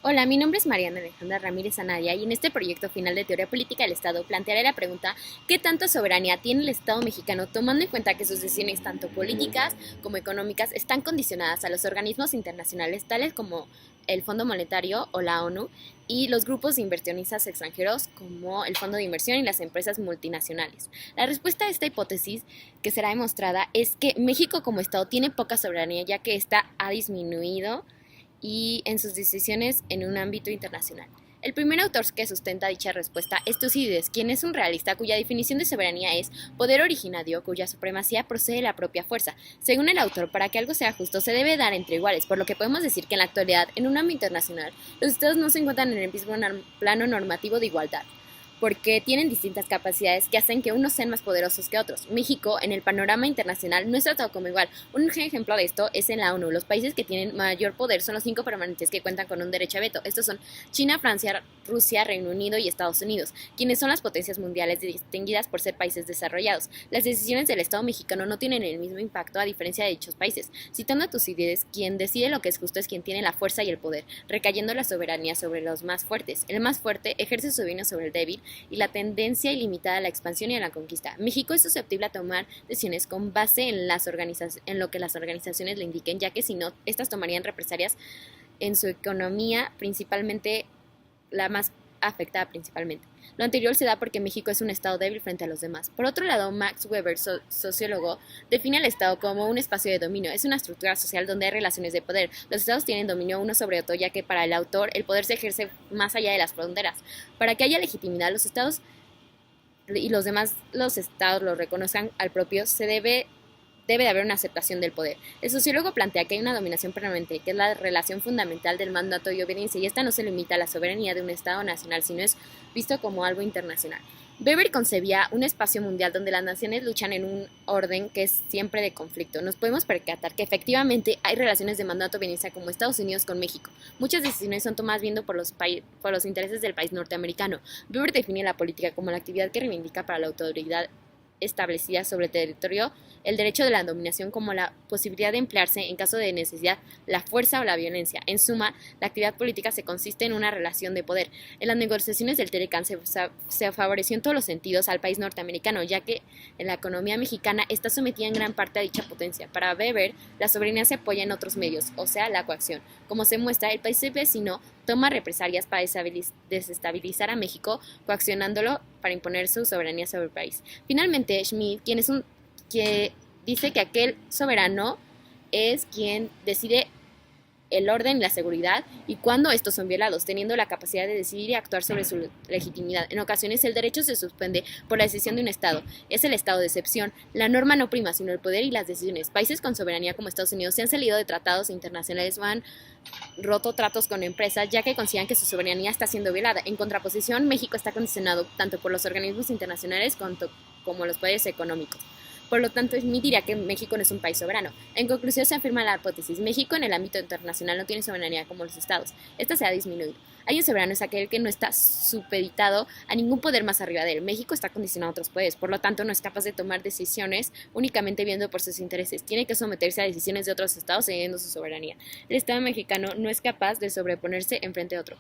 Hola, mi nombre es Mariana Alejandra Ramírez Anaya y en este proyecto final de Teoría Política del Estado plantearé la pregunta ¿qué tanta soberanía tiene el Estado mexicano tomando en cuenta que sus decisiones tanto políticas como económicas están condicionadas a los organismos internacionales tales como el Fondo Monetario o la ONU y los grupos de inversionistas extranjeros como el Fondo de Inversión y las empresas multinacionales? La respuesta a esta hipótesis que será demostrada es que México como Estado tiene poca soberanía ya que ésta ha disminuido y en sus decisiones en un ámbito internacional. El primer autor que sustenta dicha respuesta es Tucídides, quien es un realista cuya definición de soberanía es poder originario cuya supremacía procede de la propia fuerza. Según el autor, para que algo sea justo se debe dar entre iguales, por lo que podemos decir que en la actualidad, en un ámbito internacional, los estados no se encuentran en el mismo plano normativo de igualdad, porque tienen distintas capacidades que hacen que unos sean más poderosos que otros. México, en el panorama internacional, no es tratado como igual. Un ejemplo de esto es en la ONU. Los países que tienen mayor poder son los 5 permanentes que cuentan con un derecho a veto. Estos son China, Francia, Rusia, Reino Unido y Estados Unidos, quienes son las potencias mundiales distinguidas por ser países desarrollados. Las decisiones del Estado mexicano no tienen el mismo impacto a diferencia de dichos países. Citando a Tucídides, quien decide lo que es justo es quien tiene la fuerza y el poder, recayendo la soberanía sobre los más fuertes. El más fuerte ejerce su dominio sobre el débil y la tendencia ilimitada a la expansión y a la conquista. México es susceptible a tomar decisiones con base en lo que las organizaciones le indiquen, ya que si no, estas tomarían represalias en su economía, principalmente la más afectada principalmente. Lo anterior se da porque México es un estado débil frente a los demás. Por otro lado, Max Weber, sociólogo, define al Estado como un espacio de dominio. Es una estructura social donde hay relaciones de poder. Los estados tienen dominio uno sobre otro, ya que para el autor el poder se ejerce más allá de las fronteras. Para que haya legitimidad, los estados y los estados lo reconozcan al propio, debe de haber una aceptación del poder. El sociólogo plantea que hay una dominación permanente, que es la relación fundamental del mandato y obediencia, y esta no se limita a la soberanía de un Estado nacional, sino es visto como algo internacional. Weber concebía un espacio mundial donde las naciones luchan en un orden que es siempre de conflicto. Nos podemos percatar que efectivamente hay relaciones de mandato-obediencia como Estados Unidos con México. Muchas decisiones son tomadas viendo por los intereses del país norteamericano. Weber define la política como la actividad que reivindica para la autoridad establecida sobre el territorio el derecho de la dominación como la posibilidad de emplearse en caso de necesidad la fuerza o la violencia. En suma, la actividad política se consiste en una relación de poder. En las negociaciones del Telecán se favoreció en todos los sentidos al país norteamericano, ya que en la economía mexicana está sometida en gran parte a dicha potencia. Para Weber, la soberanía se apoya en otros medios, o sea, la coacción. Como se muestra, el país vecino toma represalias para desestabilizar a México, coaccionándolo para imponer su soberanía sobre el país. Finalmente, Schmidt, que dice que aquel soberano es quien decide el orden y la seguridad y cuando estos son violados, teniendo la capacidad de decidir y actuar sobre su legitimidad. En ocasiones el derecho se suspende por la decisión de un Estado. Es el estado de excepción. La norma no prima, sino el poder y las decisiones. Países con soberanía como Estados Unidos se han salido de tratados internacionales o han roto tratos con empresas ya que consideran que su soberanía está siendo violada. En contraposición, México está condicionado tanto por los organismos internacionales como los poderes económicos. Por lo tanto, Smith diría que México no es un país soberano. En conclusión, se afirma la hipótesis: México en el ámbito internacional no tiene soberanía como los estados. Esta se ha disminuido. Hay un soberano es aquel que no está supeditado a ningún poder más arriba de él. México está condicionado a otros poderes, por lo tanto no es capaz de tomar decisiones únicamente viendo por sus intereses. Tiene que someterse a decisiones de otros estados cediendo su soberanía. El Estado mexicano no es capaz de sobreponerse en frente a otros.